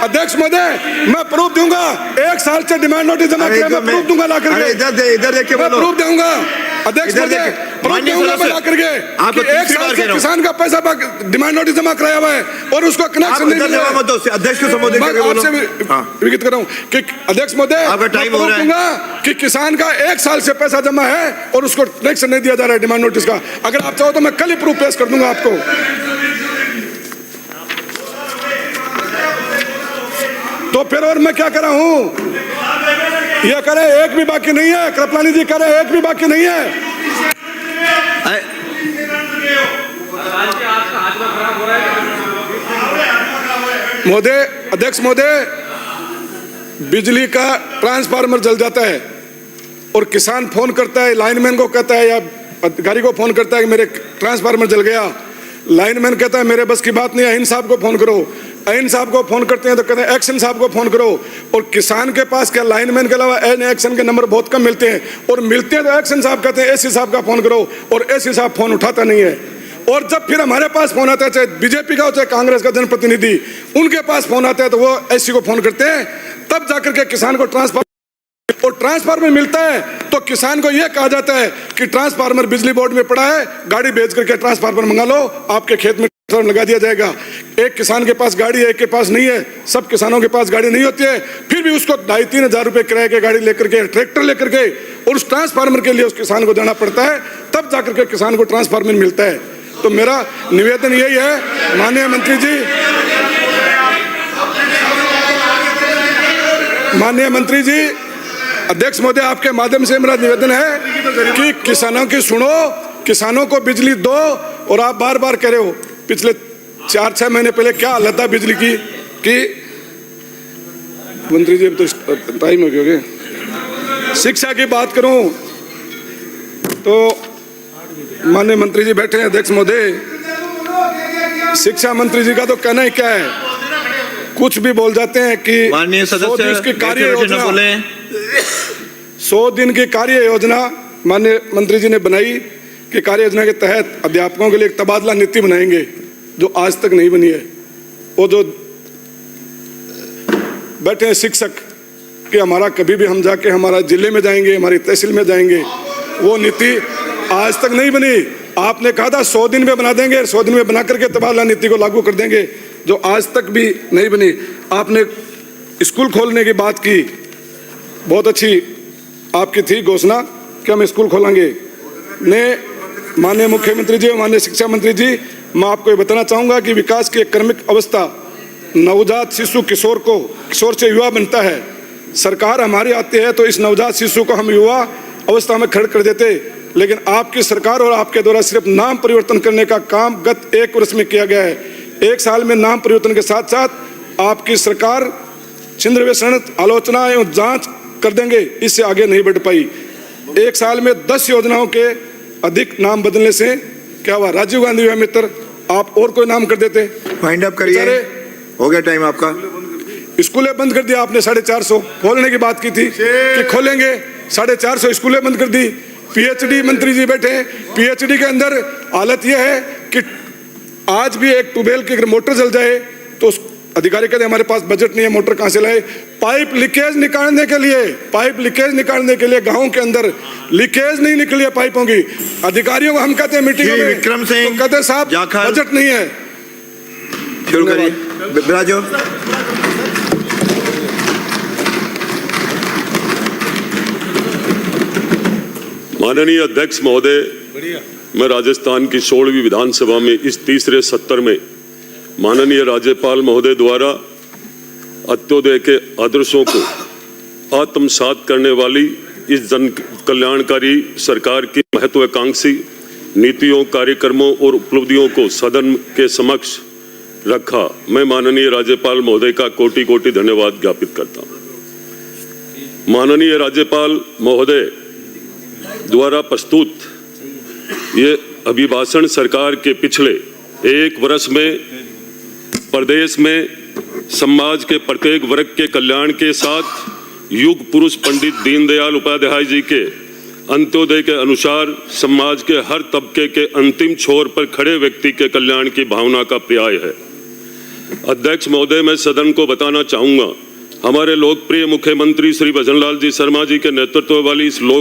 अध्यक्ष महोदय, मैं प्रूफ दूंगा, 1 साल से डिमांड नोटिस जमा किया, मैं प्रूफ दूंगा ला करके। इधर देखिए, मैं प्रूफ दूंगा अध्यक्ष महोदय, प्रूफ दूंगा मैं ला करके कि 1 साल से किसान का पैसा डिमांड नोटिस जमा कराया हुआ है और उसको कनेक्शन नहीं मिला। अध्यक्ष को संबोधित करके बोलो। आपसे विज्ञापित कर रहा हूं कि अध्यक्ष महोदय, आपका टाइम हो रहा है कि किसान का 1 साल से पैसा जमा है और उसको कनेक्शन नहीं दिया जा रहा है डिमांड नोटिस का। अगर आप चाहो तो मैं कल ही प्रूफ पेश कर दूंगा आपको। तो फिर और मैं क्या कर रहा हूं? ये करे एक भी बाकी नहीं है, कृपलानी जी करे एक भी बाकी नहीं है। महोदय, अध्यक्ष महोदय, बिजली का ट्रांसफार्मर जल जाता है और किसान फोन करता है, लाइनमैन को कहता है या अधिकारी को फोन करता है कि मेरे ट्रांसफार्मर जल गया। लाइनमैन कहता है मेरे बस की बात नहीं है, इन साहब को फोन करो। इन साहब को फोन करते हैं तो कहते हैं एक्शन साहब को फोन करो। और किसान के पास क्या लाइनमैन के अलावा एन एक्शन के नंबर बहुत कम मिलते हैं, और मिलते हैं तो एक्शन साहब कहते हैं एसी साहब का फोन करो, और एसी साहब फोन उठाता नहीं है। और जब फिर हमारे पास फोन आता है, चाहे बीजेपी का हो चाहे कांग्रेस का जनप्रतिनिधि, उनके पास फोन आता है तो वो एसी को फोन करते हैं, तब जाकर के किसान को ट्रांसफार्मर मिलता है। तो किसान को यह कहा जाता है कि ट्रांसफार्मर बिजली बोर्ड में पड़ा है, गाड़ी भेज करके ट्रांसफार्मर मंगा लो, आपके खेत में लगा दिया जाएगा। एक किसान के पास गाड़ी है, एक के पास नहीं है। सब किसानों के पास गाड़ी नहीं होती है, फिर भी उसको 2,500-3,000 हजार रुपए किराए की गाड़ी लेकर के, ट्रैक्टर लेकर के, और उस ट्रांसफार्मर के लिए उस किसान को जाना पड़ता है, तब जाकर के किसान को ट्रांसफार्मर मिलता है। तो मेरा निवेदन यही है माननीय मंत्री जी, माननीय मंत्री जी, अध्यक्ष महोदय, आपके माध्यम से मेरा निवेदन है कि किसानों की सुनो, किसानों को बिजली दो। और आप बार बार कह रहे हो, पिछले 4-6 महीने पहले क्या हालत था बिजली की कि मंत्री जी, अब तो टाइम हो गया। शिक्षा की बात करूं तो माननीय मंत्री जी बैठे हैं, अध्यक्ष महोदय, शिक्षा मंत्री जी का तो कहना ही क्या है, कुछ भी बोल जाते हैं कि माननीय सदस्य 100 दिन की कार्य योजना माननीय मंत्री जी ने बनाई कि कार्य योजना के तहत अध्यापकों के लिए एक तबादला नीति बनाएंगे, जो आज तक नहीं बनी है। वो जो बैठे हैं शिक्षक कि हमारा कभी भी हम जाके हमारा जिले में जाएंगे, हमारी तहसील में जाएंगे, वो नीति आज तक नहीं बनी। आपने कहा था 100 दिन में बना देंगे, 100 दिन में बना करके तबादला नीति को लागू कर देंगे, जो आज तक भी नहीं बनी। आपने स्कूल खोलने की बात की, बहुत अच्छी आपकी थी घोषणा कि हम स्कूल खोलेंगे। ने माननीय मुख्यमंत्री जी, माननीय शिक्षा मंत्री जी, मैं आपको ये बताना चाहूँगा कि विकास की एक क्रमिक अवस्था नवजात शिशु किशोर से युवा बनता है। सरकार हमारी आती है तो इस नवजात शिशु को हम युवा अवस्था में खड़ा कर देते, लेकिन आपकी सरकार और आपके द्वारा सिर्फ नाम परिवर्तन करने का काम गत 1 वर्ष में किया गया है। 1 साल में नाम परिवर्तन के साथ साथ आपकी सरकार छिंद्रवेषण, आलोचना एवं जांच कर देंगे, इससे आगे नहीं बढ़ पाई। 1 साल में 10 योजनाओं के अधिक नाम बदलने से क्या हुआ? राजीव गांधी हुआ मित्र, आप और कोई नाम कर देते। वाइंड अप करिए, हो गया टाइम आपका। स्कूलें बंद कर दिया आपने, 450 खोलने की बात की थी कि खोलेंगे, 450 स्कूलें बंद कर दी। पीएचडी मंत्री जी बैठे हैं, पीएचडी के अंदर हालत यह है कि आज भी एक ट्यूबवेल की अगर मोटर जल जाए तो अधिकारी कहते हैं हमारे पास बजट नहीं है, मोटर कहां से लाए? पाइप लीकेज निकालने के लिए गांव के अंदर लीकेज नहीं निकली है पाइपों की। अधिकारियों को हम कहते हैं मीटिंग में, विक्रम सिंह, तो कहते हैं साहब बजट नहीं है। शुरू करिए बिराजो। माननीय अध्यक्ष महोदय, मैं राजस्थान की 16वीं विधानसभा में इस तीसरे सत्र में माननीय राज्यपाल महोदय द्वारा अंत्योदय के आदर्शों को आत्मसात करने वाली इस जन कल्याणकारी सरकार की महत्वाकांक्षी नीतियों, कार्यक्रमों और उपलब्धियों को सदन के समक्ष रखा। मैं माननीय राज्यपाल महोदय का कोटि कोटि धन्यवाद ज्ञापित करता हूँ। माननीय राज्यपाल महोदय द्वारा प्रस्तुत ये अभिभाषण सरकार के पिछले 1 वर्ष में प्रदेश में समाज के प्रत्येक वर्ग के कल्याण के साथ युग पुरुष पंडित दीनदयाल उपाध्याय जी के अंत्योदय के अनुसार समाज के हर तबके के अंतिम छोर पर खड़े व्यक्ति के कल्याण की भावना का पर्याय है। अध्यक्ष महोदय, मैं सदन को बताना चाहूंगा, हमारे लोकप्रिय मुख्यमंत्री श्री भजनलाल जी शर्मा जी के नेतृत्व वाली इस लोक